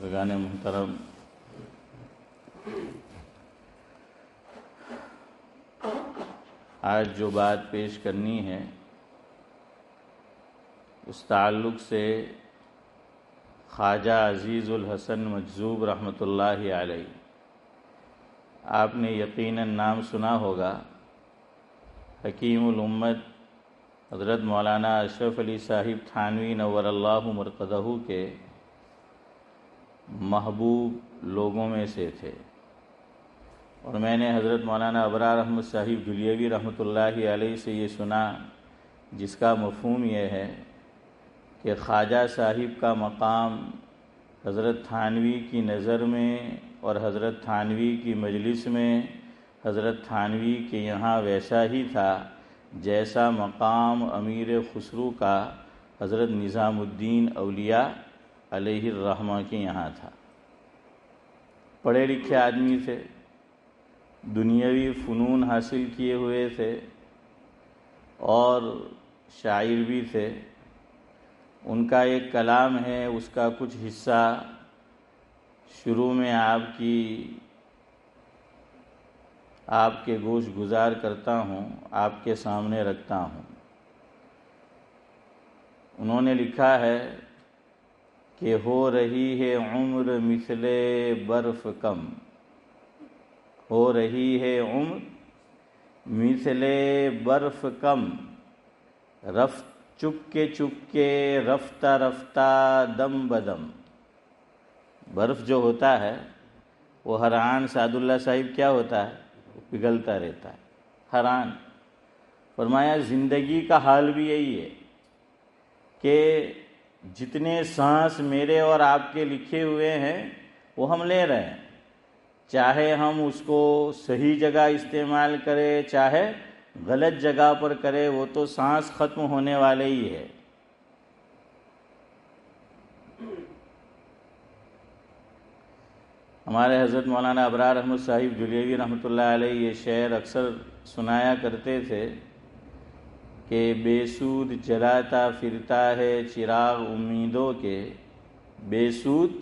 بزرگان محترم، آج جو بات پیش کرنی ہے اس تعلق سے خواجہ عزیز الحسن مجذوب رحمۃ اللہ علیہ، آپ نے یقیناً نام سنا ہوگا۔ حکیم الامت حضرت مولانا اشرف علی صاحب تھانوی نور اللہ مرقدہ کے محبوب لوگوں میں سے تھے، اور میں نے حضرت مولانا ابرار احمد صاحب دھلیوی رحمۃ اللہ علیہ سے یہ سنا، جس کا مفہوم یہ ہے کہ خواجہ صاحب کا مقام حضرت تھانوی کی نظر میں اور حضرت تھانوی کی مجلس میں حضرت تھانوی کے یہاں ویسا ہی تھا جیسا مقام امیر خسرو کا حضرت نظام الدین اولیاء علیہ الرحمہ کے یہاں تھا۔ پڑھے لکھے آدمی تھے، دنیاوی فنون حاصل کیے ہوئے تھے اور شاعر بھی تھے۔ ان کا ایک کلام ہے، اس کا کچھ حصہ شروع میں آپ کے گوش گزار کرتا ہوں، آپ کے سامنے رکھتا ہوں۔ انہوں نے لکھا ہے کہ ہو رہی ہے عمر مثل برف کم، ہو رہی ہے عمر مثل برف کم، چپ کے رفتہ رفتہ دم بدم۔ برف جو ہوتا ہے وہ ہر آن سعد اللہ صاحب کیا ہوتا ہے؟ پگھلتا رہتا ہے ہر آن۔ فرمایا زندگی کا حال بھی یہی ہے کہ جتنے سانس میرے اور آپ کے لکھے ہوئے ہیں وہ ہم لے رہے ہیں، چاہے ہم اس کو صحیح جگہ استعمال کریں چاہے غلط جگہ پر کرے، وہ تو سانس ختم ہونے والے ہی ہے۔ ہمارے حضرت مولانا ابرار احمد صاحب دھلیوی رحمۃ اللہ علیہ یہ شعر اکثر سنایا کرتے تھے کہ بے سود جلاتا پھرتا ہے چراغ امیدوں کے، بے سود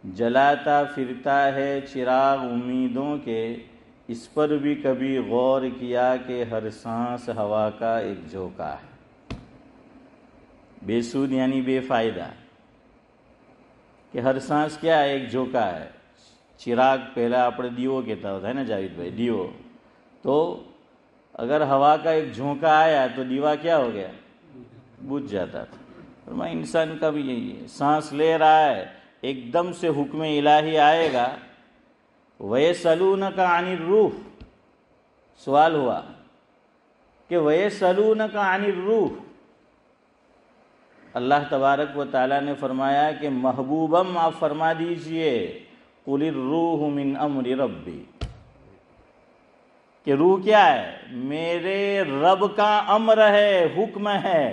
جلاتا پھرتا ہے چراغ امیدوں کے، اس پر بھی کبھی غور کیا کہ ہر سانس ہوا کا ایک جھونکا ہے۔ بے سود یعنی بے فائدہ، کہ ہر سانس کیا ہے؟ ایک جھونکا ہے۔ چراغ پہلا اپنے دیو کہتا ہوتا ہے نا جاوید بھائی، دیو، تو اگر ہوا کا ایک جھونکا آیا تو دیوا کیا ہو گیا؟ بجھ جاتا تھا۔ فرمایا انسان کا بھی یہی ہے، سانس لے رہا ہے، ایک دم سے حکم الہی آئے گا۔ وَيَسْأَلُونَكَ عَنِ الرُّوحِ، سوال ہوا کہ وَيَسْأَلُونَكَ عَنِ الرُّوحِ، اللہ تبارک و تعالیٰ نے فرمایا کہ محبوبم آپ فرما دیجئے قُلِ الرُّوحُ مِنْ أَمْرِ رَبِّي، کہ روح کیا ہے؟ میرے رب کا امر ہے، حکم ہے۔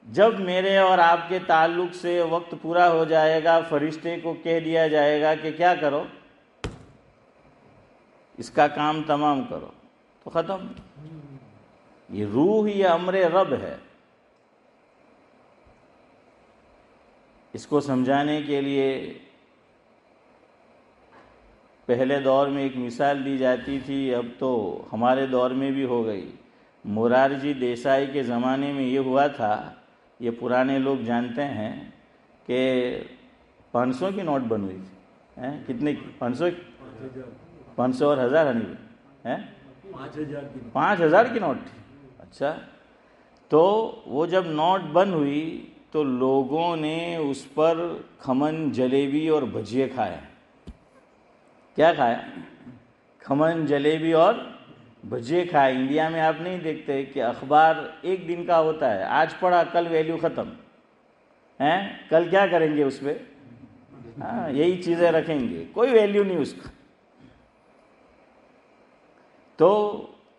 جب میرے اور آپ کے تعلق سے وقت پورا ہو جائے گا، فرشتے کو کہہ دیا جائے گا کہ کیا کرو؟ اس کا کام تمام کرو، تو ختم۔ یہ روح یہ امر رب ہے۔ اس کو سمجھانے کے لیے پہلے دور میں ایک مثال دی جاتی تھی، اب تو ہمارے دور میں بھی ہو گئی۔ مورارجی دیسائی کے زمانے میں یہ ہوا تھا، یہ پرانے لوگ جانتے ہیں کہ 500 کی نوٹ بن ہوئی تھی۔ کتنے کی؟ 500 اور 1000 ہیں؟ 5000 کی نوٹ تھی۔ اچھا، تو وہ جب نوٹ بند ہوئی تو لوگوں نے اس پر کھمن، جلیبی اور بھجیے کھائے۔ کیا کھایا؟ کھمن، جلیبی اور بھجیے کھائے۔ انڈیا میں آپ نہیں دیکھتے کہ اخبار ایک دن کا ہوتا ہے، آج پڑھا کل ویلیو ختم ہے، کل کیا کریں گے اس پہ؟ یہی چیزیں رکھیں گے، کوئی ویلیو نہیں اس کا۔ تو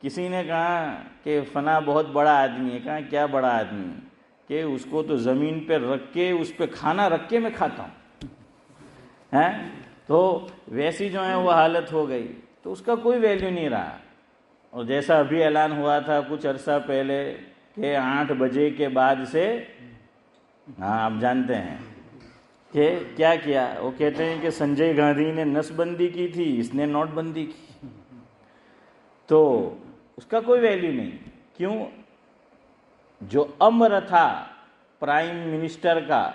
کسی نے کہا کہ فنا بہت بڑا آدمی ہے۔ کہا کیا بڑا آدمی ہے؟ کہ اس کو تو زمین پہ رکھ کے، اس پہ کھانا رکھ کے میں کھاتا ہوں۔ تو ویسی جو ہے وہ حالت ہو گئی، تو اس کا کوئی ویلیو نہیں رہا۔ اور جیسا ابھی اعلان ہوا تھا کچھ عرصہ پہلے کہ 8 بجے کے بعد سے، آپ جانتے ہیں کہ کیا کیا؟ وہ کہتے ہیں کہ سنجے گاندھی نے نس بندی کی تھی، اس نے نوٹ بندی کی، تو اس کا کوئی ویلیو نہیں. کیوں؟ جو امر تھا پرائم منسٹر کا،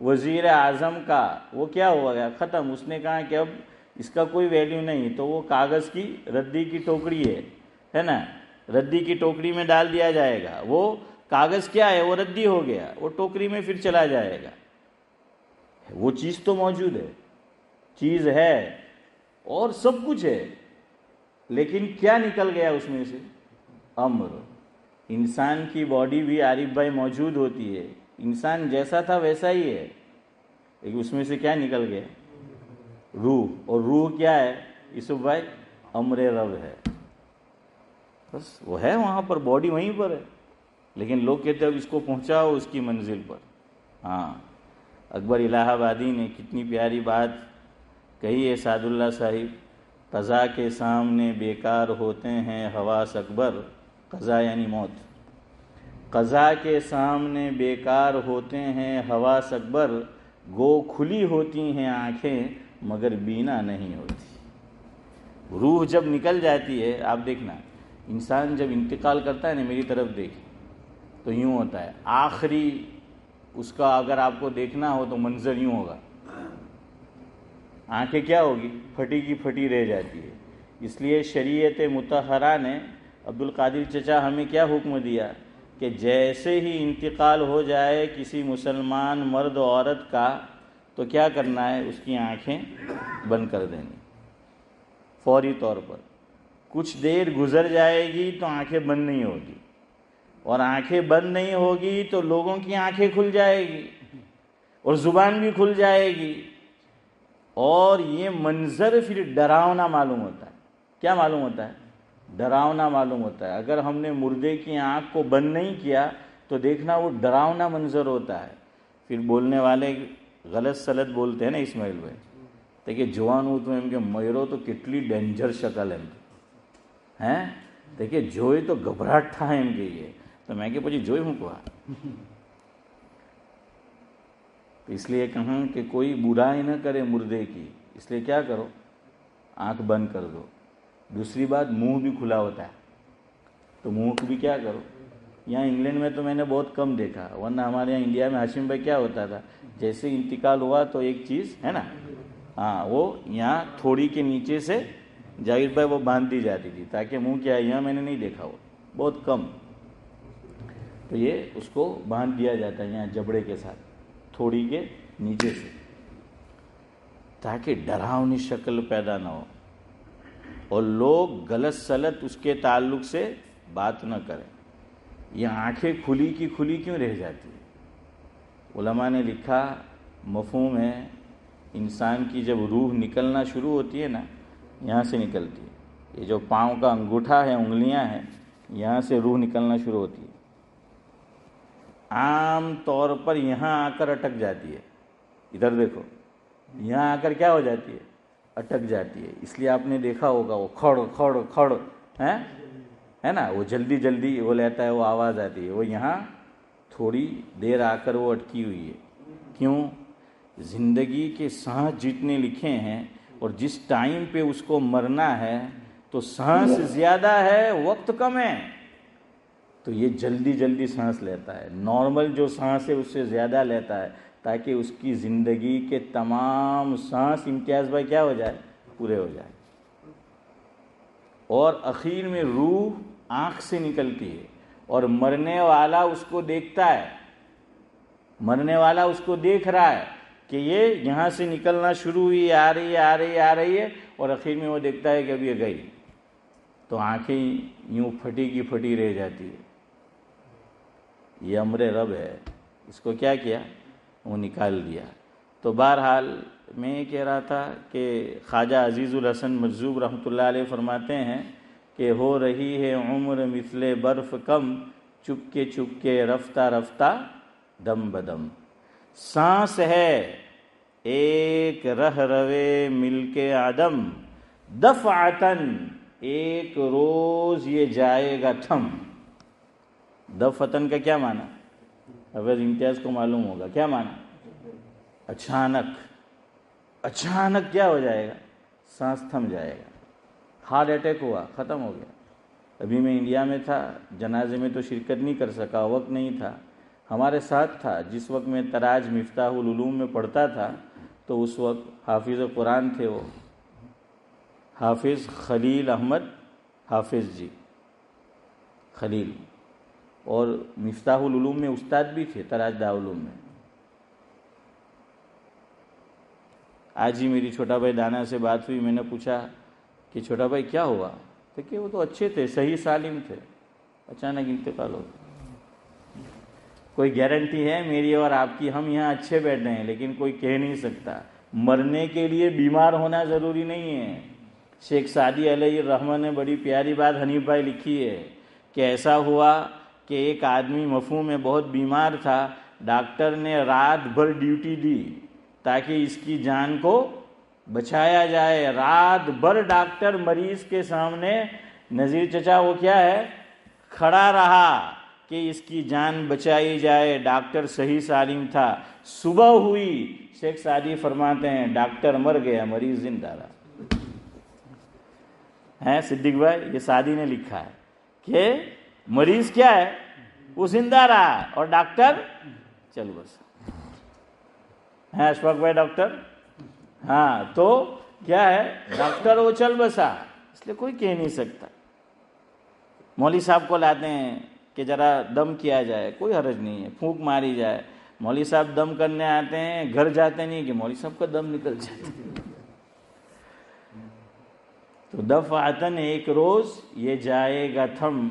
وزیر اعظم کا، وہ کیا ہوا گیا؟ ختم. اس نے کہا کہ اب اس کا کوئی ویلیو نہیں، تو وہ کاغذ کی ردی کی ٹوکری ہے نا، ردی کی ٹوکری میں ڈال دیا جائے گا. وہ کاغذ کیا ہے؟ وہ ردی ہو گیا، وہ ٹوکری میں پھر چلا جائے گا. وہ چیز تو موجود ہے، چیز ہے اور سب کچھ ہے، لیکن کیا نکل گیا اس میں سے؟ امر. انسان کی باڈی بھی عارف بھائی موجود ہوتی ہے، انسان جیسا تھا ویسا ہی ہے، لیکن اس میں سے کیا نکل گیا؟ روح. اور روح کیا ہے یوسف بھائی؟ امر رب ہے. بس وہ ہے وہاں پر، باڈی وہیں پر ہے، لیکن لوگ کہتے ہیں اب اس کو پہنچاؤ اس کی منزل پر. ہاں، اکبر الہ آبادی نے کتنی پیاری بات کہی ہے سعد اللہ صاحب. قضا کے سامنے بیکار ہوتے ہیں حواس اکبر، قضا یعنی موت. قضا کے سامنے بیکار ہوتے ہیں حواس اکبر، گو کھلی ہوتی ہیں آنکھیں مگر بینا نہیں ہوتی. روح جب نکل جاتی ہے، آپ دیکھنا انسان جب انتقال کرتا ہے نا، میری طرف دیکھ تو یوں ہوتا ہے. آخری اس کا اگر آپ کو دیکھنا ہو تو منظر یوں ہوگا، آنکھیں کیا ہوگی؟ پھٹی کی پھٹی رہ جاتی ہے. اس لیے شریعت مطہرہ نے عبد القادر چچا ہمیں کیا حکم دیا کہ جیسے ہی انتقال ہو جائے کسی مسلمان مرد و عورت کا تو کیا کرنا ہے؟ اس کی آنکھیں بند کر دینی فوری طور پر. کچھ دیر گزر جائے گی تو آنکھیں بند نہیں ہوگی، اور آنکھیں بند نہیں ہوگی تو لوگوں کی آنکھیں کھل جائے گی اور زبان بھی کھل جائے گی. اور یہ منظر پھر ڈراؤنا معلوم ہوتا ہے. کیا معلوم ہوتا ہے؟ ڈراؤنا معلوم ہوتا ہے. اگر ہم نے مردے کی آنکھ کو بند نہیں کیا تو دیکھنا وہ ڈراؤنا منظر ہوتا ہے. پھر بولنے والے غلط سلط بولتے ہیں نا اسماعیل بھائی، دیکھیے جوان ہوں تو ان کے میرو تو کتنی ڈینجر شکل ہے دیکھیے جوئی تو گھبراہٹ تھا ان کے یہ تو میں کہ پوچھی جوئی ہوں کو تو اس لیے کہاں کہ کوئی برائی نہ کرے مردے کی، اس لیے کیا کرو؟ آنکھ بند کر دو. دوسری بات، منہ بھی کھلا ہوتا ہے تو منہ کو بھی کیا کرو. یہاں انگلینڈ میں تو میں نے بہت کم دیکھا، ورنہ ہمارے یہاں انڈیا میں ہاشم بھائی کیا ہوتا تھا، جیسے انتقال ہوا تو ایک چیز ہے نا، ہاں وہ یہاں تھوڑی کے نیچے سے جاوید بھائی وہ باندھ دی جاتی تھی تاکہ منہ کیا. یہاں میں نے نہیں دیکھا، وہ بہت کم. تو یہ اس کو باندھ دیا جاتا ہے یہاں جبڑے کے ساتھ تھوڑی کے نیچے سے، تاکہ ڈراؤنی شکل پیدا نہ ہو اور لوگ غلط سلط اس کے تعلق سے بات نہ کریں. یہ آنکھیں کھلی کی کھلی کیوں رہ جاتی ہے؟ علماء نے لکھا مفہوم ہے، انسان کی جب روح نکلنا شروع ہوتی ہے نا، یہاں سے نکلتی ہے. یہ جو پاؤں کا انگوٹھا ہے، انگلیاں ہیں، یہاں سے روح نکلنا شروع ہوتی ہے. عام طور پر یہاں آ کر اٹک جاتی ہے. ادھر دیکھو، یہاں آ کر کیا ہو جاتی ہے؟ اٹک جاتی ہے. اس لیے آپ نے دیکھا ہوگا وہ کھڑ کھڑ کھڑ ہے نا، وہ جلدی جلدی وہ لیتا ہے، وہ آواز آتی ہے. وہ یہاں تھوڑی دیر آ کر وہ اٹکی ہوئی ہے. کیوں؟ زندگی کے سانس جتنے لکھے ہیں اور جس ٹائم پہ اس کو مرنا ہے تو سانس زیادہ ہے، وقت کم ہے، تو یہ جلدی جلدی سانس لیتا ہے. نارمل جو سانس ہے اس سے زیادہ لیتا ہے تاکہ اس کی زندگی کے تمام سانس امتیاز بھائی کیا ہو جائے؟ پورے ہو جائے. اور اخیر میں روح آنکھ سے نکلتی ہے اور مرنے والا اس کو دیکھتا ہے، مرنے والا اس کو دیکھ رہا ہے کہ یہ یہاں سے نکلنا شروع ہوئی، آ رہی ہے آ رہی ہے آ رہی ہے، اور اخیر میں وہ دیکھتا ہے کہ اب یہ گئی تو آنکھیں یوں پھٹی کی پھٹی رہ جاتی ہے. یہ امر رب ہے. اس کو کیا کیا؟ وہ نکال دیا. تو بہرحال میں یہ کہہ رہا تھا کہ خواجہ عزیز الحسن مجذوب رحمۃ اللہ علیہ فرماتے ہیں کہ ہو رہی ہے عمر مثل برف کم، چپ کے رفتہ رفتہ دم بدم. سانس ہے ایک رہ روے مل کے عدم، دفعتن ایک روز یہ جائے گا تھم. دفعتن کا کیا معنی؟ حافظ امتیاز کو معلوم ہوگا کیا معنی. اچانک کیا ہو جائے گا؟ سانس تھم جائے گا، ہارٹ اٹیک ہوا، ختم ہو گیا۔ ابھی میں انڈیا میں تھا، جنازے میں تو شرکت نہیں کر سکا، وقت نہیں تھا، ہمارے ساتھ تھا جس وقت میں تراج مفتاح العلوم میں پڑھتا تھا، تو اس وقت حافظ قرآن تھے، وہ حافظ خلیل احمد حافظ جی خلیل، اور مفتاح العلوم میں استاد بھی تھے تراج دارالعلوم میں۔ آج ہی میری چھوٹا بھائی دانا سے بات ہوئی، میں نے پوچھا کہ چھوٹا بھائی کیا ہوا؟ تو کہ وہ تو اچھے تھے، صحیح سالم تھے، اچانک انتقال ہو گیا۔ کوئی گارنٹی ہے میری اور آپ کی؟ ہم یہاں اچھے بیٹھ رہے ہیں، لیکن کوئی کہہ نہیں سکتا۔ مرنے کے لیے بیمار ہونا ضروری نہیں ہے۔ شیخ سعدی علیہ الرحمہ نے بڑی پیاری بات حنیف بھائی لکھی ہے کہ ایسا ہوا کہ ایک آدمی مفہوم میں بہت بیمار تھا، ڈاکٹر نے رات بھر ڈیوٹی دی تاکہ اس کی جان کو بچایا جائے۔ رات بھر ڈاکٹر مریض کے سامنے، نذیر چچا وہ کیا ہے، کھڑا رہا کہ اس کی جان بچائی جائے۔ ڈاکٹر صحیح سالم تھا۔ صبح ہوئی، شیخ سعدی فرماتے ہیں ڈاکٹر مر گیا، مریض زندہ رہا۔ ہے صدیق بھائی، یہ سعدی نے لکھا ہے کہ مریض کیا ہے، وہ زندہ رہا اور ڈاکٹر چل بسا۔ ہے اشفاق بھائی ڈاکٹر؟ ہاں، تو کیا ہے، ڈاکٹر وہ چل بسا، اس لیے کوئی کہہ نہیں سکتا۔ مولوی صاحب کو لاتے ہیں کہ ذرا دم کیا جائے، کوئی حرج نہیں ہے، پھونک ماری جائے۔ مولوی صاحب دم کرنے آتے ہیں، گھر جاتے نہیں کہ مولوی صاحب کا دم نکل جائے۔ تو دفعتاً ایک روز یہ جائے گا تھم،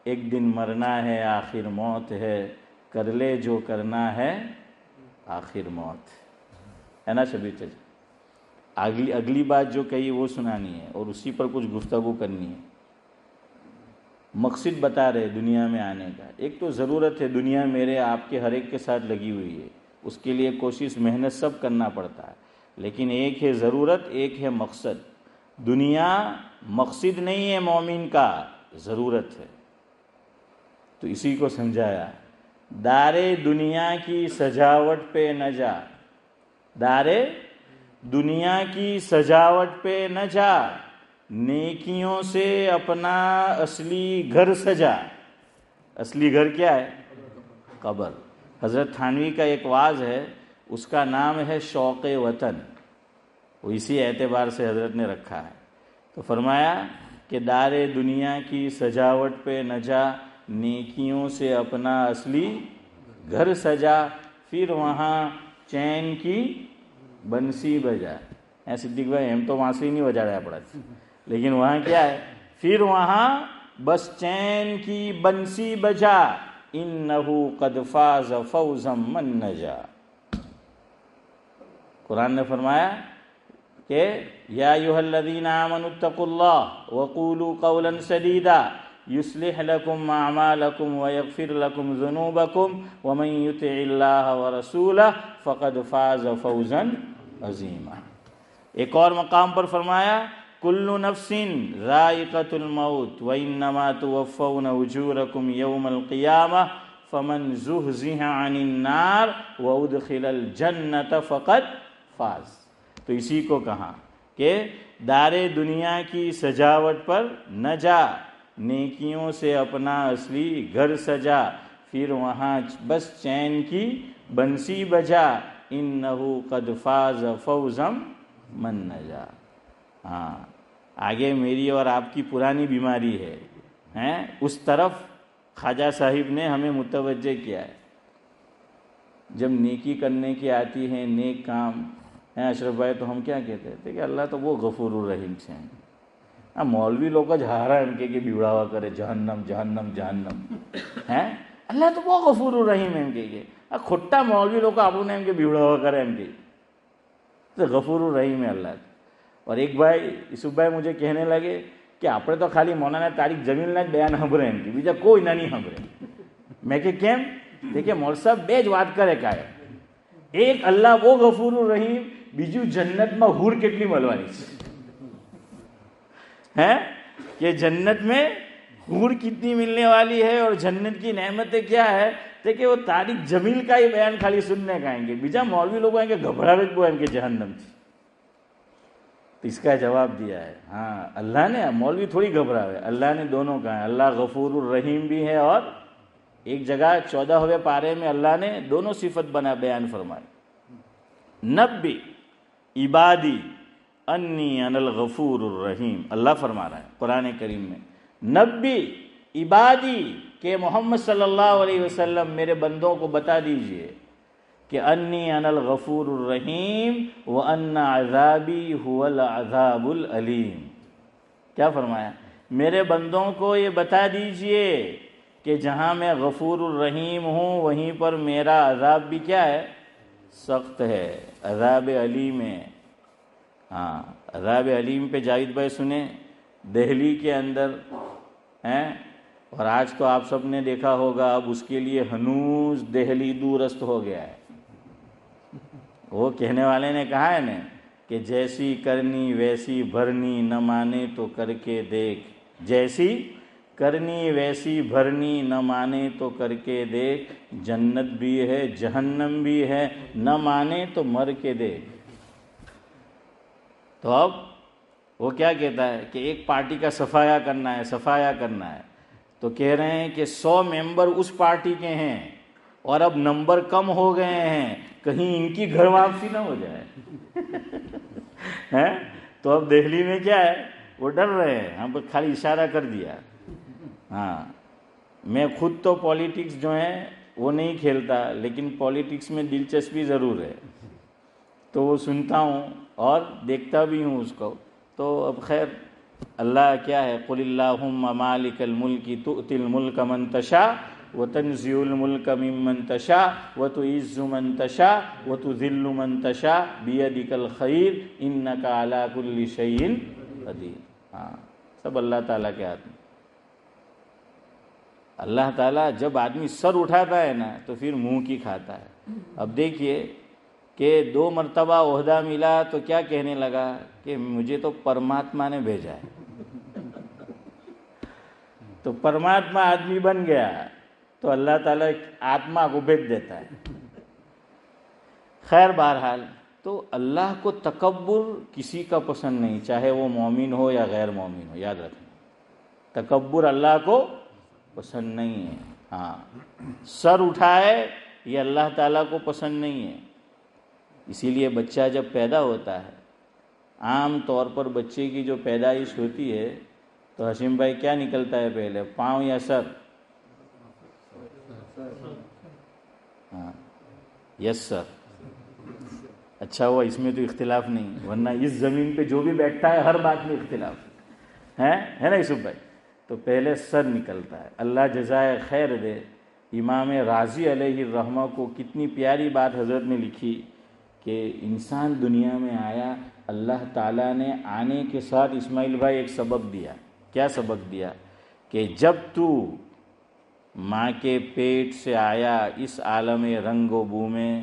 ایک دن مرنا ہے آخر موت ہے، کر لے جو کرنا ہے آخر موت ہے نا شبیر چچا؟ اگلی بات جو کہی وہ سنانی ہے اور اسی پر کچھ گفتگو کرنی ہے۔ مقصد بتا رہے دنیا میں آنے کا۔ ایک تو ضرورت ہے، دنیا میرے آپ کے ہر ایک کے ساتھ لگی ہوئی ہے، اس کے لیے کوشش محنت سب کرنا پڑتا ہے، لیکن ایک ہے ضرورت، ایک ہے مقصد۔ دنیا مقصد نہیں ہے مومن کا، ضرورت ہے۔ تو اسی کو سمجھایا، دارے دنیا کی سجاوٹ پہ نہ جا، دارے دنیا کی سجاوٹ پہ نہ جا، نیکیوں سے اپنا اصلی گھر سجا۔ اصلی گھر کیا ہے؟ قبر۔ حضرت تھانوی کا ایک واعظ ہے، اس کا نام ہے شوق وطن، وہ اسی اعتبار سے حضرت نے رکھا ہے۔ تو فرمایا کہ دار دنیا کی سجاوٹ پہ نہ جا، نیکیوں سے اپنا اصلی گھر سجا، پھر وہاں چین کی بنسی بجا۔ اے صدیق بھائی، ہم تو وہاں سے ہی نہیں بجا رہا پڑا، لیکن وہاں کیا ہے، پھر وہاں بس چین کی بنسی بجا، انہو قد فاز فوزا من نجا۔ قرآن نے فرمایا کہ یا ایھا الذین آمنوا اتقوا اللہ وقولوا قولا سدیدا یصلح لکم اعمالکم ویغفر لکم ذنوبکم ومن یطع اللہ ورسولہ فقد فاز فوزا عظیما۔ ایک اور مقام پر فرمایا کل نفس ذائقۃ الموت وانما توفون اجورکم یوم القیامہ فمن زحزح عن النار وادخل الجنۃ فقد فاز۔ تو اسی کو کہا کہ دار دنیا کی سجاوٹ پر نہ جا، نیکیوں سے اپنا اصلی گھر سجا، پھر وہاں بس چین کی بنسی بجا، انہو قد فاز فوزا من نجا۔ ہاں، آگے میری اور آپ کی پرانی بیماری ہے، اس طرف خواجہ صاحب نے ہمیں متوجہ کیا ہے۔ جب نیکی کرنے کی آتی ہے، نیک کام ہیں اشرف بھائی، تو ہم کیا کہتے تھے کہ اللہ تو وہ غفور الرحیم سے ہیں۔ مولوی لوگ کا جھارا ان کے بیڑا ہوا کرے جہنم جہنم جہنم ہیں، اللہ تو وہ غفور الرحیم ہے ان کے کھٹا مولوی لوگ کا اپنے ان کے بیڑا ہوا کرے ان کے تو غفور الرحیم ہے اللہ۔ اور ایک بھائی یوسف بھائی مجھے کہنے لگے کہ آپ تو خالی مولانا طارق جمیل نے بیان ہمرے ان کی بیجا کوئی نہ نہیں ہمرے۔ میں کہ کیم دیکھیں مول صاحب بیج وات کرے کا ہے، ایک اللہ وہ غفور الرحیم، બીજું જન્નતમાં હૂર કેટલી મળવાની ہے کہ جنت میں حور کتنی ملنے والی ہے، اور جنت کی نعمتیں کیا ہے کہ وہ تاریخ جمیل کا ہی بیان خالی سننے کا آئیں گے, بیجا مولوی لوگ آئیں گے گھبراہٹ کو آئیں گے جہنم سے. تو اس کا جواب دیا ہے, ہاں اللہ نے, مولوی تھوڑی گھبرا ہے, اللہ نے دونوں کہا ہے. اللہ غفور الرحیم بھی ہے, اور ایک جگہ 14ویں پارے میں اللہ نے دونوں صفت بیان فرمائی. نبی عبادی انی انا الغفور الرحیم, اللہ فرما رہا ہے قرآن کریم میں, نبی عبادی کہ محمد صلی اللہ علیہ وسلم میرے بندوں کو بتا دیجئے کہ انی انا الغفور الرحیم وان عذابی هو العذاب العلیم. کیا فرمایا؟ میرے بندوں کو یہ بتا دیجئے کہ جہاں میں غفور الرحیم ہوں وہیں پر میرا عذاب بھی کیا ہے؟ سخت ہے, عذاب علیم ہے. ہاں عذاب علیم پہ جاوید بھائی سنیں, دہلی کے اندر ہیں, اور آج تو آپ سب نے دیکھا ہوگا اب اس کے لیے ہنوز دہلی دورست ہو گیا ہے. وہ کہنے والے نے کہا ہے نا کہ جیسی کرنی ویسی بھرنی, نہ مانے تو کر کے دیکھ. جیسی کرنی ویسی بھرنی, نہ مانے تو کر کے دیکھ. جنت بھی ہے جہنم بھی ہے, نہ مانے تو مر کے دیکھ. تو اب وہ کیا کہتا ہے کہ ایک پارٹی کا صفایا کرنا ہے, صفایا کرنا ہے. تو کہہ رہے ہیں کہ 100 ممبر اس پارٹی کے ہیں اور اب نمبر کم ہو گئے ہیں, کہیں ان کی گھر واپسی نہ ہو جائے. تو اب دہلی میں کیا ہے, وہ ڈر رہے ہیں. ہم خالی اشارہ کر دیا. ہاں میں خود تو پالیٹکس جو ہیں وہ نہیں کھیلتا, لیکن پالیٹکس میں دلچسپی ضرور ہے, تو وہ سنتا ہوں اور دیکھتا بھی ہوں اس کو. تو اب خیر اللہ کیا ہے, قل اللہم مالک الملک تؤتی الملک من تشاء وتنزع الملک ممن تشاء وتعز من تشاء وتذل من تشاء بیدک الخیر انک علی کل شیء قدیر. ہاں سب اللہ تعالیٰ کے ہاتھ میں. اللہ تعالیٰ جب آدمی سر اٹھاتا ہے نا تو پھر منہ کی کھاتا ہے. اب دیکھیے کہ 2 مرتبہ عہدہ ملا تو کیا کہنے لگا کہ مجھے تو پرماتما نے بھیجا ہے. تو پرماتما آدمی بن گیا تو اللہ تعالیٰ آتما کو بھیج دیتا ہے. خیر بہرحال تو اللہ کو تکبر کسی کا پسند نہیں, چاہے وہ مومن ہو یا غیر مومن ہو. یاد رکھیں, تکبر اللہ کو پسند نہیں ہے. ہاں سر اٹھائے یہ اللہ تعالیٰ کو پسند نہیں ہے. اسی لیے بچہ جب پیدا ہوتا ہے, عام طور پر بچے کی جو پیدائش ہوتی ہے تو حشیم بھائی کیا نکلتا ہے پہلے, پاؤں یا سر؟ ہاں یس سر. اچھا ہوا اس میں تو اختلاف نہیں, ورنہ اس زمین پہ جو بھی بیٹھتا ہے ہر بات میں اختلاف ہے نا یوسف بھائی. تو پہلے سر نکلتا ہے. اللہ جزائے خیر دے, امام رازی علیہ الرحمہ کو کتنی پیاری بات حضرت نے لکھی کہ انسان دنیا میں آیا, اللہ تعالیٰ نے آنے کے ساتھ اسماعیل بھائی ایک سبق دیا. کیا سبق دیا؟ کہ جب تو ماں کے پیٹ سے آیا اس عالم رنگ و بو میں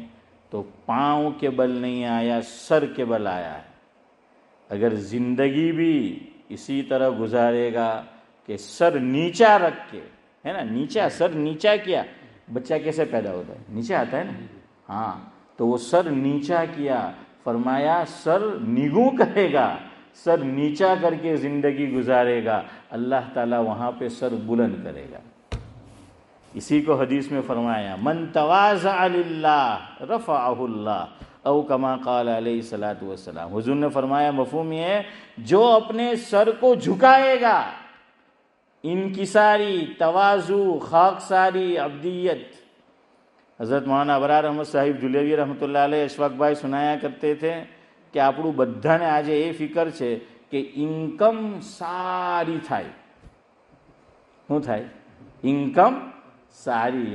تو پاؤں کے بل نہیں آیا, سر کے بل آیا ہے. اگر زندگی بھی اسی طرح گزارے گا کہ سر نیچا رکھ کے, ہے نا, نیچا سر نیچا کیا, بچہ کیسے پیدا ہوتا ہے؟ نیچے آتا ہے نا. ہاں تو وہ سر نیچا کیا, فرمایا سر نگوں کرے گا, سر نیچا کر کے زندگی گزارے گا, اللہ تعالیٰ وہاں پہ سر بلند کرے گا. اسی کو حدیث میں فرمایا من تواضع للہ رفعہ اللہ او کما قال علیہ الصلوۃ والسلام. حضور نے فرمایا مفہوم یہ ہے جو اپنے سر کو جھکائے گا, انکساری, تواضع, خاکساری, عبدیت. حضرت مولانا ابرار احمد صاحب جلیوی رحمۃ اللہ علیہ اشفاق بھائی سنایا کرتے تھے کہ આપણું બધાને આજે એ ફિકર છે કે ઇન્કમ સારી થાય. શું થાય? ઇન્કમ સારી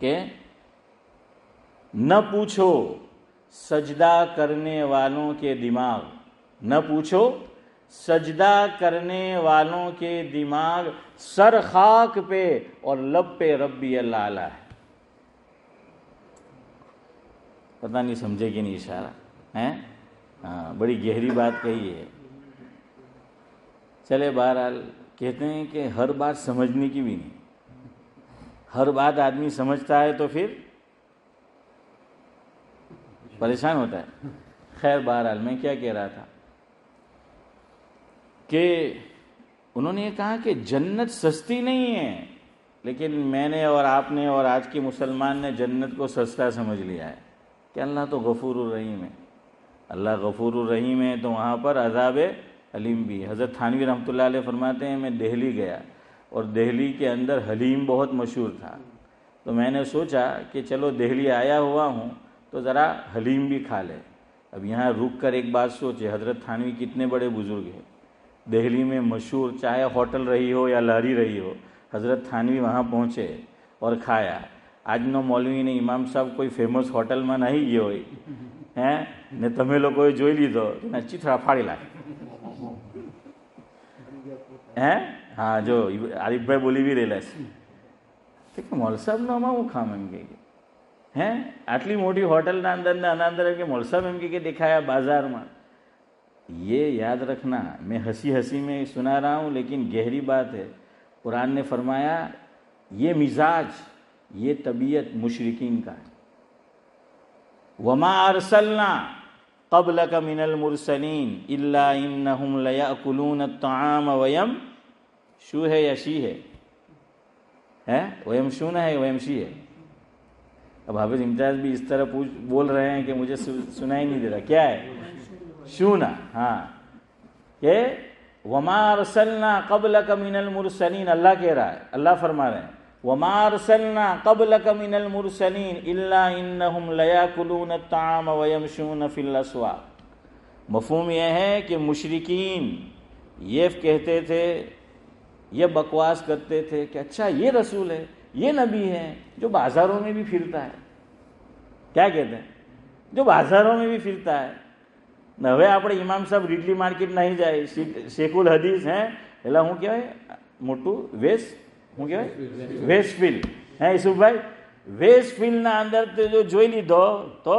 کہ نہ پوچھو سجدہ کرنے والوں کے دماغ، نہ پوچھو سجدہ کرنے والوں کے دماغ سر خاک پہ اور لب پہ ربی اللہ ہے۔ پتہ نہیں سمجھے کہ نہیں اشارہ ہے؟ ہاں، بڑی گہری بات کہی ہے۔ چلے بہرحال کہتے ہیں کہ ہر بات سمجھنے کی بھی نہیں، ہر بات آدمی سمجھتا ہے تو پھر پریشان ہوتا ہے۔ خیر بہرحال میں کیا کہہ رہا تھا کہ انہوں نے یہ کہا کہ جنت سستی نہیں ہے، لیکن میں نے اور آپ نے اور آج کے مسلمان نے جنت کو سستا سمجھ لیا ہے کہ اللہ تو غفور الرحیم ہے، اللہ غفور الرحیم ہے تو وہاں پر عذاب حلیم بھی ہے۔ حضرت تھانوی رحمۃ اللہ علیہ فرماتے ہیں میں دہلی گیا اور دہلی کے اندر حلیم بہت مشہور تھا، تو میں نے سوچا کہ چلو دہلی آیا ہوا ہوں تو ذرا حلیم بھی کھا لے۔ اب یہاں رک کر ایک بات سوچے، حضرت تھانوی کتنے بڑے بزرگ ہیں، دہلی میں مشہور، چاہے ہوٹل رہی ہو یا لہری رہی ہو، حضرت تھانوی وہاں پہنچے اور کھایا۔ آج نو مولوی نے امام صاحب کوئی فیمس ہوٹل میں نہیں گئے ہوئی ہیں نے تمہیں لوگوں જોઈ લીધો નચી થોડા ફાડી લાગે હે હા જો આરીફભાઈ બોલી બી રહેલા છે કે મોલ સાહેબનો આમાં હું ખામ એમ કે હે આટલી મોટી હોટલના અંદર કે મોલ સાહેબ એમ કે દેખાયા બાજારમાં। یہ یاد رکھنا، میں ہنسی ہنسی میں سنا رہا ہوں لیکن گہری بات ہے۔ قرآن نے فرمایا یہ مزاج، یہ طبیعت مشرکین کا ہے۔ وَمَا أَرْسَلْنَا قَبْلَكَ مِنَ الْمُرْسَلِينَ إِلَّا إِنَّهُمْ لَيَأْكُلُونَ الطَّعَامَ وَيَمْشُونَ ہے یا شی ہے وَيَمْشُونَ ہے وَيَمْشِي ہے۔ اب حافظ امتیاز بھی اس طرح بول رہے ہیں کہ مجھے سنائی نہیں دے رہا، کیا ہے شونا؟ ہاں کہ وما ارسلنا قبلک من المرسلین، اللہ کہہ رہا ہے، اللہ فرما رہے ہیں وما ارسلنا قبلک من المرسلین الا انہم لیاکلون الطعام ویمشون فی الاسواق۔ مفہوم یہ ہے کہ مشرکین یہ کہتے تھے، یہ بکواس کرتے تھے کہ اچھا یہ رسول ہے، یہ نبی ہے جو بازاروں میں بھی پھرتا ہے۔ کیا کہتے ہیں؟ جو بازاروں میں بھی پھرتا ہے۔ હવે આપણે ઇમામ સાહેબ રીડલી માર્કેટ નહીં જાય, શેખુલ હદીસ હે એટલે શું કહેવાય મોટું શું કહેવાય વેસ્ટફિલ્ડ હે ઈસુભાઈ, વેસ્ટફિલ્ડના અંદર જો જોઈ લીધો તો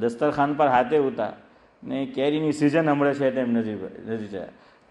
દસ્તરખાન પર હાથે હતા ને કેરીની સિઝન હમણાં છે તેમ નજીક છે,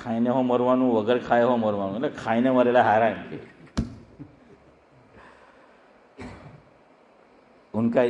ખાઈને હો મરવાનું, વગર ખાય હો મરવાનું, એટલે ખાઈને મરેલા હારા એમ કે.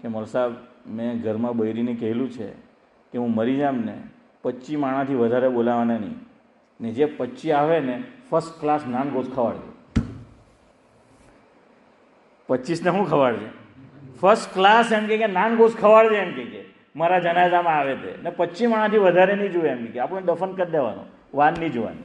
કે મોલ સાહેબ, મેં ઘરમાં બૈરીને કહેલું છે કે હું મરી જામ ને 25 માણાથી વધારે બોલાવાના નહીં, ને જે 25 આવે ને ફર્સ્ટ ક્લાસ નાન ગોશ ખવાડજો. 25ને શું ખવાડજે? ફર્સ્ટ ક્લાસ એમ કે નાન ગોશ ખવાડજે એમ કે મારા જનાઝામાં આવે તે, ને 25 માણાથી વધારે નહીં જોવે એમ કે આપણે દફન કરી દેવાનો, વાર નહીં જોવાની.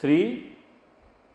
3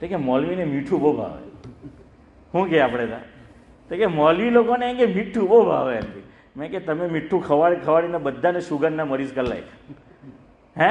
તો કે મૌલવીને મીઠું બહુ ભાવે. શું કે આપણે તો કે મૌલવી લોકોને એમ કે મીઠું બહુ ભાવે એમ. મેં કે તમે મીઠું ખવાડીને બધાને શુગરના મરીઝ કરી નાખ્યા. હે,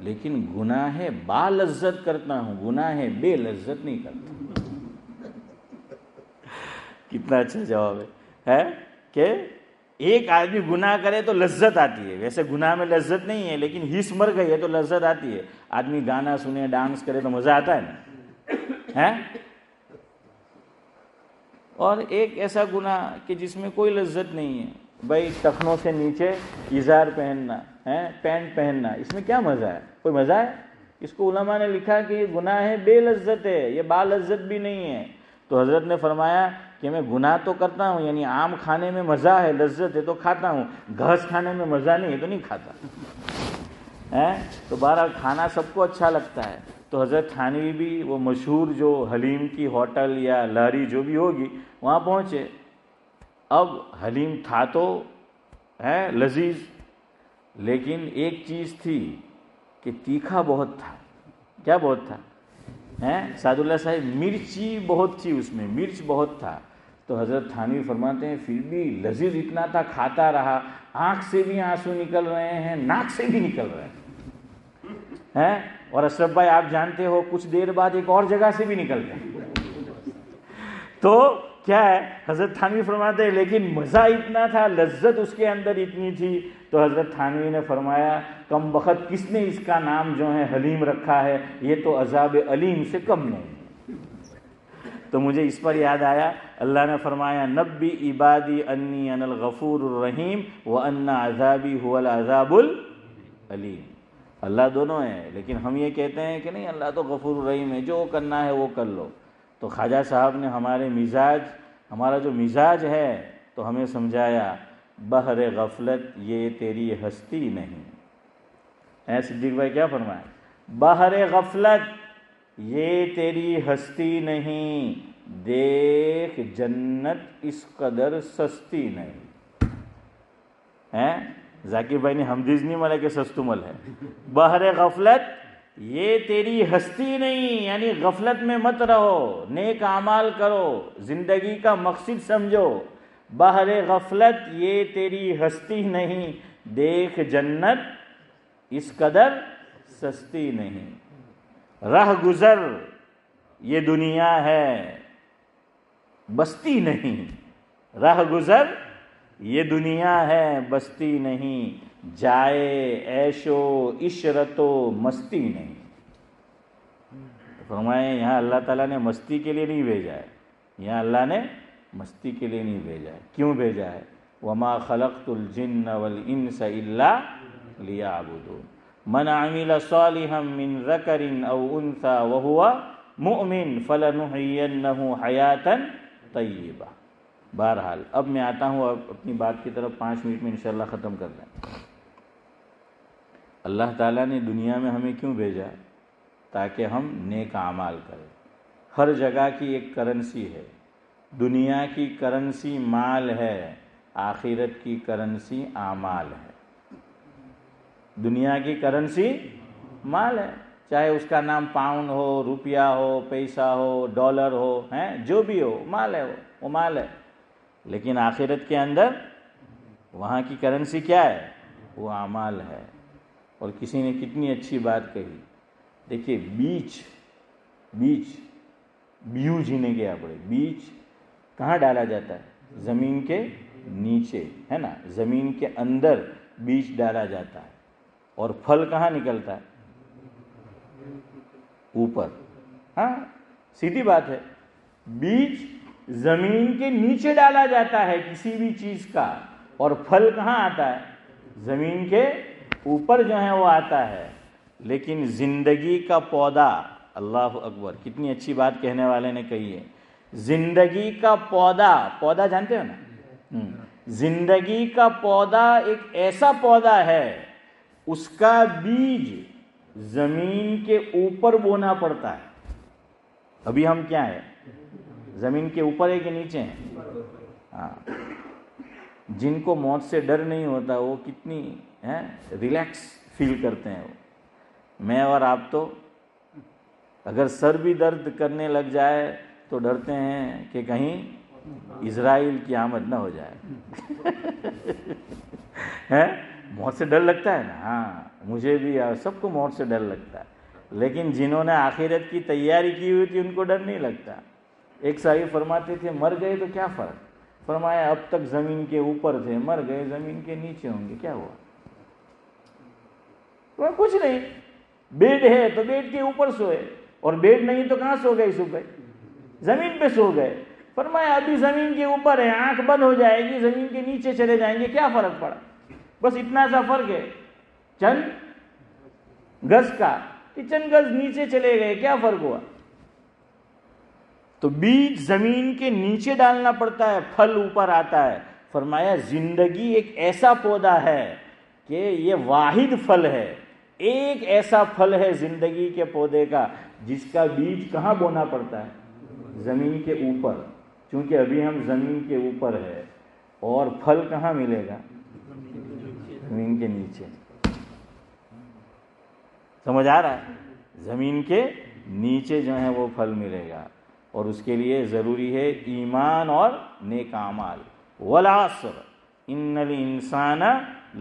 لیکن گناہ با لذت کرتا ہوں، گناہ بے لذت نہیں کرتا۔ کتنا اچھا جواب ہے کہ ایک آدمی گناہ کرے تو لذت آتی ہے، ویسے گناہ میں لذت نہیں ہے، لیکن حس مر گئی ہے تو لذت آتی ہے۔ آدمی گانا سنے، ڈانس کرے تو مزہ آتا ہے نا، اور ایک ایسا گناہ کہ جس میں کوئی لذت نہیں ہے، بھائی ٹخنوں سے نیچے ازار پہننا ہے، پینٹ پہننا، اس میں کیا مزہ ہے؟ کوئی مزہ ہے؟ اس کو علماء نے لکھا کہ یہ گناہ ہے بے لذت ہے، یہ با لذت بھی نہیں ہے۔ تو حضرت نے فرمایا کہ میں گناہ تو کرتا ہوں، یعنی آم کھانے میں مزہ ہے، لذت ہے تو کھاتا ہوں، گھاس کھانے میں مزہ نہیں ہے تو نہیں کھاتا۔ تو بہرحال کھانا سب کو اچھا لگتا ہے۔ تو حضرت تھانوی بھی وہ مشہور جو حلیم کی ہوٹل یا لاری جو بھی ہوگی وہاں پہنچے۔ اب حلیم تھا تو لذیذ، لیکن ایک چیز تھی کہ تیکھا بہت تھا۔ کیا بہت تھا؟ سعد اللہ صاحب مرچی بہت تھی، اس میں مرچ بہت تھا۔ تو حضرت تھانوی فرماتے ہیں پھر بھی لذیذ اتنا تھا، کھاتا رہا، آنکھ سے بھی آنسو نکل رہے ہیں، ناک سے بھی نکل رہے ہیں، اور اشرف بھائی آپ جانتے ہو کچھ دیر بعد ایک اور جگہ سے بھی نکلتے ہیں۔ تو کیا ہے، حضرت تھانوی فرماتے ہیں لیکن مزہ اتنا تھا، لذت اس کے اندر اتنی تھی۔ تو حضرت تھانوی نے فرمایا کم بخت کس نے اس کا نام جو ہے حلیم رکھا ہے، یہ تو عذاب علیم سے کم نہیں۔ تو مجھے اس پر یاد آیا، اللہ نے فرمایا نبی عبادی انی انا الغفور الرحیم وان عذابی هو العذاب العلیم۔ اللہ دونوں ہیں، لیکن ہم یہ کہتے ہیں کہ نہیں اللہ تو غفور الرحیم ہے، جو کرنا ہے وہ کر لو۔ تو خواجہ صاحب نے ہمارا جو مزاج ہے تو ہمیں سمجھایا بحر غفلت یہ تیری ہستی نہیں۔ صدیق بھائی کیا فرمایا؟ بحر غفلت یہ تیری ہستی نہیں، دیکھ جنت اس قدر سستی نہیں۔ ذاکر بھائی نے ہمدیز نہیں ملا کہ سستو مل ہے۔ بحر غفلت یہ تیری ہستی نہیں، یعنی غفلت میں مت رہو، نیک اعمال کرو، زندگی کا مقصد سمجھو۔ بحر غفلت یہ تیری ہستی نہیں، دیکھ جنت اس قدر سستی نہیں۔ رہ گزر یہ دنیا ہے بستی نہیں، رہ گزر یہ دنیا ہے بستی نہیں، جائے عیش و عشرت و مستی نہیں۔ فرمائے یہاں اللہ تعالیٰ نے مستی کے لیے نہیں بھیجا ہے، یہاں اللہ نے مستی کے لیے نہیں بھیجا ہے۔ کیوں بھیجا ہے؟ وما خلقت الجن والانس الا لیعبدون من عمل صالحا من ذکر او انثى وهو مؤمن فلنحيينه حیاتا طیبہ۔ بہرحال اب میں آتا ہوں اپنی بات کی طرف، 5 منٹ میں انشاءاللہ ختم کر دیں۔ اللہ تعالیٰ نے دنیا میں ہمیں کیوں بھیجا؟ تاکہ ہم نیک اعمال کریں۔ ہر جگہ کی ایک کرنسی ہے، دنیا کی کرنسی مال ہے، آخرت کی کرنسی اعمال ہے۔ دنیا کی کرنسی مال ہے، چاہے اس کا نام پاؤنڈ ہو، روپیہ ہو، پیسہ ہو، ڈالر ہو، جو بھی ہو مال ہے، وہ مال ہے۔ لیکن آخرت کے اندر وہاں کی کرنسی کیا ہے؟ وہ اعمال ہے۔ اور کسی نے کتنی اچھی بات کہی، دیکھیے بیج جینے گیا پڑے، بیج کہاں ڈالا جاتا ہے؟ زمین کے نیچے، ہے نا، زمین کے اندر بیج ڈالا جاتا ہے، اور پھل کہاں نکلتا ہے؟ اوپر۔ سیدھی بات ہے، بیج زمین کے نیچے ڈالا جاتا ہے کسی بھی چیز کا، اور پھل کہاں آتا ہے؟ زمین کے اوپر جو ہے وہ آتا ہے۔ لیکن زندگی کا پودا، اللہ اکبر، کتنی اچھی بات کہنے والے نے کہی ہے، زندگی کا پودا جانتے ہو نا؟ زندگی کا پودا ایک ایسا پودا ہے، اس کا بیج زمین کے اوپر بونا پڑتا ہے۔ ابھی ہم کیا ہیں؟ زمین کے اوپر ہے کہ نیچے ہیں؟ جن کو موت سے ڈر نہیں ہوتا وہ کتنی ریلیکس فیل کرتے ہیں۔ میں اور آپ تو اگر سر بھی درد کرنے لگ جائے تو ڈرتے ہیں کہ کہیں اسرائیل کی آمد نہ ہو جائے۔ موت سے ڈر لگتا ہے نا؟ ہاں مجھے بھی، سب کو موت سے ڈر لگتا ہے، لیکن جنہوں نے آخرت کی تیاری کی ہوئی تھی ان کو ڈر نہیں لگتا۔ ایک صاحب فرماتے تھے مر گئے تو کیا فرق؟ فرمایا اب تک زمین کے اوپر تھے، مر گئے زمین کے نیچے ہوں گے، کیا ہوا؟ کچھ نہیں، بیڈ ہے تو بیڈ کے اوپر سوئے، اور بیڈ نہیں تو کہاں سو گئے؟ صبح زمین پہ سو گئے۔ فرمایا ابھی زمین کے اوپر ہے، آنکھ بند ہو جائے گی زمین کے نیچے چلے جائیں گے، کیا فرق پڑا؟ بس اتنا سا فرق ہے چند گز کا، کہ چند گز نیچے چلے گئے، کیا فرق ہوا؟ تو بیج زمین کے نیچے ڈالنا پڑتا ہے، پھل اوپر آتا ہے۔ فرمایا زندگی ایک ایسا پودا ہے کہ یہ واحد پھل ہے، ایک ایسا پھل ہے زندگی کے پودے کا جس کا بیج کہاں بونا پڑتا ہے؟ زمین کے اوپر، چونکہ ابھی ہم زمین کے اوپر ہے، اور پھل کہاں ملے گا؟ زمین کے نیچے۔ سمجھ آ رہا ہے؟ زمین کے نیچے جو ہے وہ پھل ملے گا، اور اس کے لیے ضروری ہے ایمان اور نیک اعمال۔ والعصر ان الانسان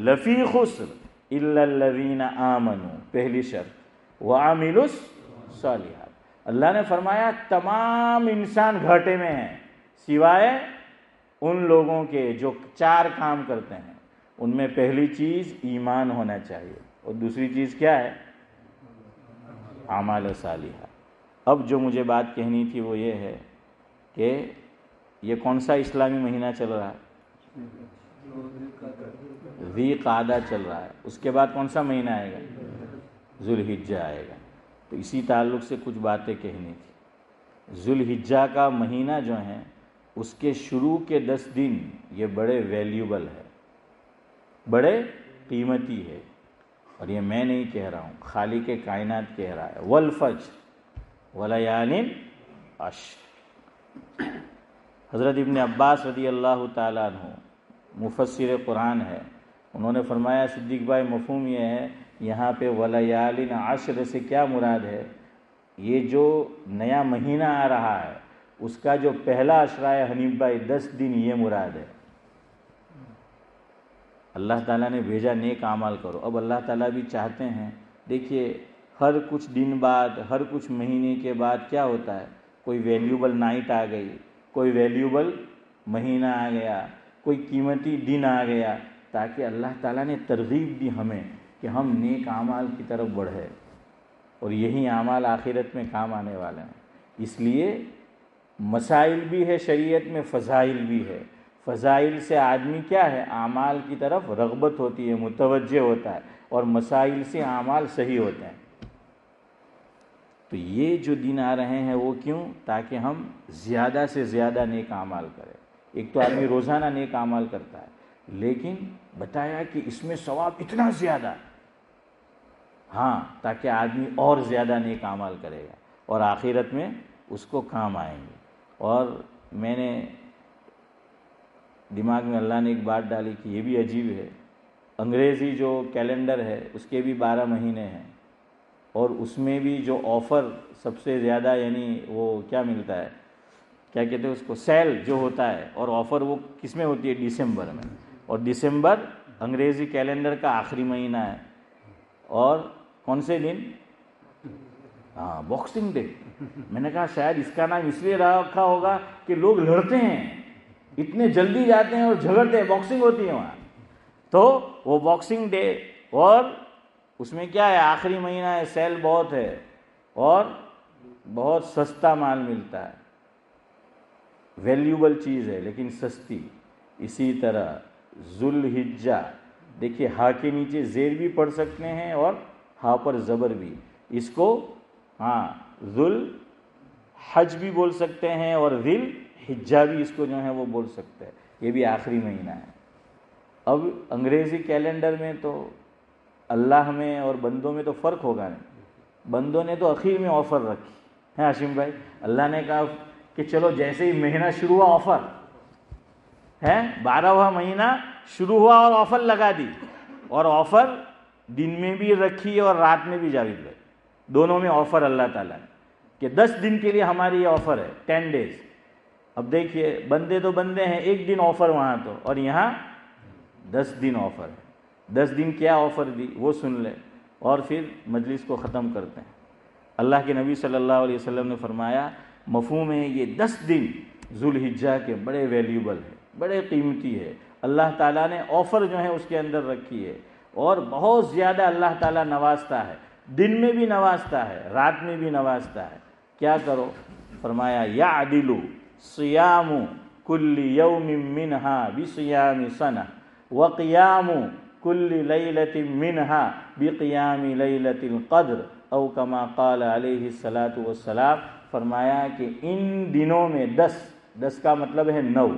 لفی خسر الا الذین آمنوا، پہلی شرط، وعملوا الصالحات۔ اللہ نے فرمایا تمام انسان گھاٹے میں ہیں سوائے ان لوگوں کے جو 4 کام کرتے ہیں۔ ان میں پہلی چیز ایمان ہونا چاہیے، اور دوسری چیز کیا ہے؟ اعمال صالحہ۔ اب جو مجھے بات کہنی تھی وہ یہ ہے کہ یہ کون سا اسلامی مہینہ چل رہا ہے؟ ذی قعدہ چل رہا ہے، اس کے بعد کون سا مہینہ آئے گا؟ ذوالحجہ آئے گا۔ تو اسی تعلق سے کچھ باتیں کہنی تھی۔ ذوالحجہ کا مہینہ جو ہے اس کے شروع کے 10 دن یہ بڑے ویلیوبل ہے، بڑے قیمتی ہے، اور یہ میں نہیں کہہ رہا ہوں، خالق کائنات کہہ رہا ہے۔ والفجر ولیال عشر۔ حضرت ابن عباس رضی اللہ تعالیٰ عنہ مفسر قرآن ہے، انہوں نے فرمایا صدیق بھائی مفہوم یہ ہے یہاں پہ ولیال عشر سے کیا مراد ہے؟ یہ جو نیا مہینہ آ رہا ہے اس کا جو پہلا عشرہ ہے حنیف بھائی 10 دن، یہ مراد ہے۔ اللہ تعالیٰ نے بھیجا نیک اعمال کرو۔ اب اللہ تعالیٰ بھی چاہتے ہیں، دیکھیے ہر کچھ دن بعد، ہر کچھ مہینے کے بعد کیا ہوتا ہے؟ کوئی ویلیوبل نائٹ آ گئی، کوئی ویلیوبل مہینہ آ گیا، کوئی قیمتی دن آ گیا، تاکہ اللہ تعالیٰ نے ترغیب دی ہمیں کہ ہم نیک اعمال کی طرف بڑھے، اور یہی اعمال آخرت میں کام آنے والے ہیں۔ اس لیے مسائل بھی ہے شریعت میں، فضائل بھی ہے۔ فضائل سے آدمی کیا ہے؟ اعمال کی طرف رغبت ہوتی ہے، متوجہ ہوتا ہے، اور مسائل سے اعمال صحیح ہوتے ہیں۔ تو یہ جو دن آ رہے ہیں وہ کیوں؟ تاکہ ہم زیادہ سے زیادہ نیک اعمال کریں۔ ایک تو آدمی روزانہ نیک اعمال کرتا ہے، لیکن بتایا کہ اس میں ثواب اتنا زیادہ، ہاں، تاکہ آدمی اور زیادہ نیک اعمال کرے گا اور آخرت میں اس کو کام آئیں گے۔ اور میں نے دماغ میں اللہ نے ایک بات ڈالی کہ یہ بھی عجیب ہے، انگریزی جو کیلنڈر ہے اس کے بھی 12 مہینے ہیں، اور اس میں بھی جو آفر سب سے زیادہ، یعنی وہ کیا ملتا ہے، کیا کہتے ہیں اس کو، سیل جو ہوتا ہے، اور آفر وہ کس میں ہوتی ہے؟ دسمبر میں، اور دسمبر انگریزی کیلنڈر کا آخری مہینہ ہے۔ اور کون سے دن؟ ہاں، باکسنگ ڈے۔ میں نے کہا شاید اس کا نام اس لیے رکھا ہوگا کہ لوگ لڑتے ہیں، اتنے جلدی جاتے ہیں اور جھگڑتے ہیں، باکسنگ ہوتی ہے وہاں، تو وہ باکسنگ ڈے۔ اور اس میں کیا ہے؟ آخری مہینہ ہے، سیل بہت ہے، اور بہت سستا مال ملتا ہے، ویلیوبل چیز ہے لیکن سستی۔ اسی طرح ذوالحجہ، دیکھیے ہا کے نیچے زیر بھی پڑھ سکتے ہیں اور ہا پر زبر بھی، اس کو ہاں ذوالحج بھی بول سکتے ہیں، اور ذی الحجہ بھی اس کو جو ہے وہ بول سکتے ہیں۔ یہ بھی آخری مہینہ ہے۔ اب انگریزی کیلنڈر میں تو اللہ میں اور بندوں میں تو فرق ہوگا نہیں، بندوں نے تو اخیر میں آفر رکھی ہے ہاشم بھائی۔ اللہ نے کہا کہ چلو جیسے ہی مہینہ شروع ہوا آفر ہے، 12واں مہینہ شروع ہوا اور آفر لگا دی، اور آفر دن میں بھی رکھی اور رات میں بھی جاری رکھی، دونوں میں آفر اللہ تعالیٰ نے، کہ 10 دن کے لیے ہماری یہ آفر ہے، 10 days۔ اب دیکھیے بندے تو بندے ہیں، ایک دن آفر وہاں تو، اور یہاں 10 دن آفر ہے۔ 10 دن کیا آفر دی وہ سن لے اور پھر مجلس کو ختم کرتے ہیں۔ اللہ کے نبی صلی اللہ علیہ وسلم نے فرمایا مفہوم ہے یہ 10 دن ذوالحجہ کے بڑے ویلیوبل ہے، بڑے قیمتی ہے، اللہ تعالیٰ نے آفر جو ہے اس کے اندر رکھی ہے، اور بہت زیادہ اللہ تعالیٰ نوازتا ہے، دن میں بھی نوازتا ہے، رات میں بھی نوازتا ہے۔ کیا کرو؟ فرمایا یعدل صیام کل یوم منہا بصیام سنہ وقیام کل لیلۃ منہا بقیام لیلۃ القدر او کما قال علیہ الصلاۃ والسلام۔ فرمایا کہ ان دنوں میں 10 کا مطلب ہے 9،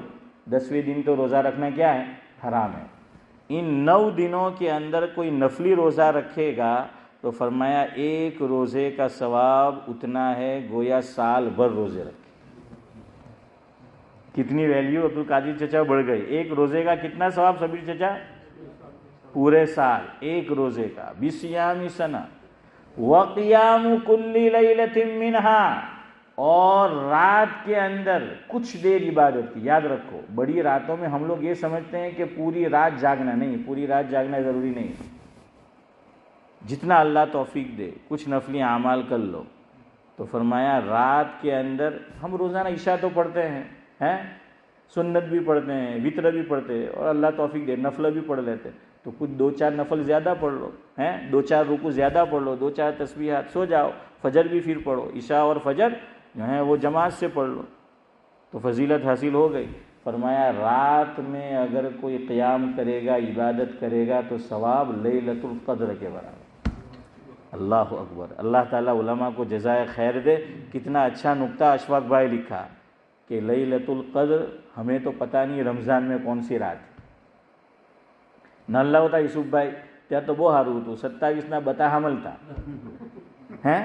10ویں دن تو روزہ رکھنا کیا ہے؟ حرام ہے۔ ان 9 دنوں کے اندر کوئی نفلی روزہ رکھے گا تو فرمایا ایک روزے کا ثواب اتنا ہے گویا سال بھر روزے رکھے۔ کتنی ویلیو عبد القادر چچا بڑھ گئی۔ ایک روزے کا کتنا ثواب سبیر چچا؟ پورے سال ایک روزے کا، بصیام سنہ وقیام کل لیلۃ منہا، اور رات کے اندر کچھ دیر عبادت کی۔ یاد رکھو بڑی راتوں میں ہم لوگ یہ سمجھتے ہیں کہ پوری رات جاگنا، نہیں، پوری رات جاگنا ضروری نہیں، جتنا اللہ توفیق دے کچھ نفلی اعمال کر لو۔ تو فرمایا رات کے اندر ہم روزانہ عشاء تو پڑھتے ہیں، سنت بھی پڑھتے ہیں، وتر بھی پڑھتے ہیں، اور اللہ توفیق دے نفل بھی پڑھ لیتے، تو کچھ 2-4 نفل زیادہ پڑھ لو، 2-4 رکوع زیادہ پڑھ لو، 2-4 تسبیحات، سو جاؤ، فجر بھی پھر پڑھو، عشاء اور فجر جو ہیں وہ جماعت سے پڑھ لو، تو فضیلت حاصل ہو گئی۔ فرمایا رات میں اگر کوئی قیام کرے گا، عبادت کرے گا تو ثواب لیلۃ القدر کے برابر۔ اللہ اکبر، اللہ تعالیٰ علماء کو جزائے خیر دے۔ کتنا اچھا نکتہ اشفاق بھائی لکھا کہ لیلۃ القدر ہمیں تو پتہ نہیں رمضان میں کون سی رات ہے۔ نہ اللہ ہوتا یوسف بھائی کیا تو وہ ہارو تو 27 نہ بتا حمل تھا، ہے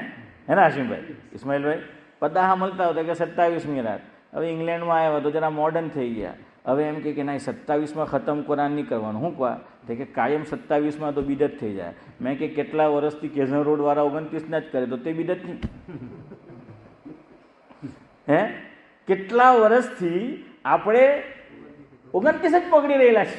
نا ہاشم بھائی، اسماعیل بھائی، پتا حمل تھا ہوتا کہ 27 رات۔ اب انگلینڈ میں آیا ہوا تو ذرا ماڈرن થઈ ગયા، હવે એમ કે નહીં 27માં ખતમ કુરાન નહીં કરવાનું, શું કહવા તે કે કાયમ 27માં તો બિદત થઈ જાય। મેં કે કેટલા વર્ષથી કેઝન રોડવાળા 29ના જ કરે તો તે બિદત નહીં, કેટલા વર્ષથી આપણે 29 જ પકડી રહેલા છે।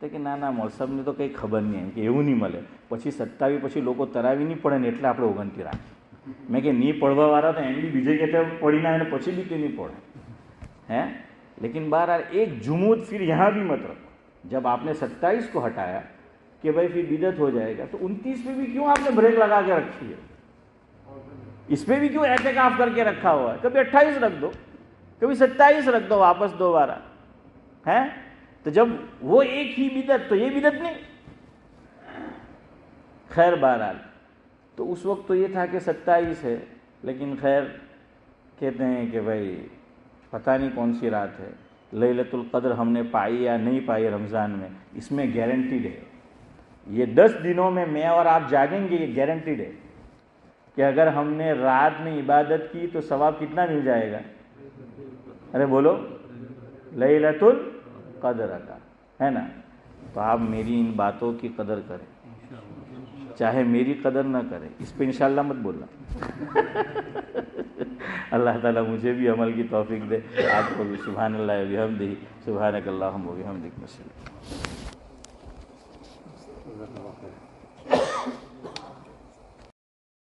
તો કે ના ના મોલસાબને તો કંઈ ખબર નહીં, એમ કે એવું નહીં મળે, પછી 27 પછી લોકો તરાવી નહીં પડે ને એટલે આપણે 29 રાખીએ। મેં کہ نہیں پڑھوا والا تو એમ بھی બીજે કહેتے پڑھی نہ ہے પછી بھی کیوں نہیں پڑھے، لیکن بہرحال ایک جمود پھر یہاں بھی مت رکھو۔ جب آپ نے 27 کو ہٹایا کہ بھائی پھر بدعت ہو جائے گا، تو 29 پہ بھی کیوں آپ نے بریک لگا کے رکھی ہے؟ اس پہ بھی کیوں اعتکاف کر کے رکھا ہوا ہے؟ کبھی 28 رکھ دو، کبھی 27 رکھ دو، واپس دوبارہ ہے۔ تو جب وہ ایک ہی بدعت تو یہ بدعت نہیں۔ خیر بہرحال تو اس وقت تو یہ تھا کہ 27 ہے، لیکن خیر کہتے ہیں کہ بھائی پتہ نہیں کون سی رات ہے، لیلۃ القدر ہم نے پائی یا نہیں پائی رمضان میں، اس میں گارنٹیڈ ہے۔ یہ 10 دنوں میں اور آپ جاگیں گے، یہ گارنٹیڈ ہے کہ اگر ہم نے رات میں عبادت کی تو ثواب کتنا مل جائے گا؟ ارے بولو، لیلۃ القدر کا، ہے نا؟ تو آپ میری ان باتوں کی قدر کریں، چاہے میری قدر نہ کرے، اس پہ انشاءاللہ مت بولنا۔ اللہ تعالیٰ مجھے بھی عمل کی توفیق دے، آپ کو بھی۔ سبحان اللہ و بحمدہ، سبحانک اللہم و بحمدک۔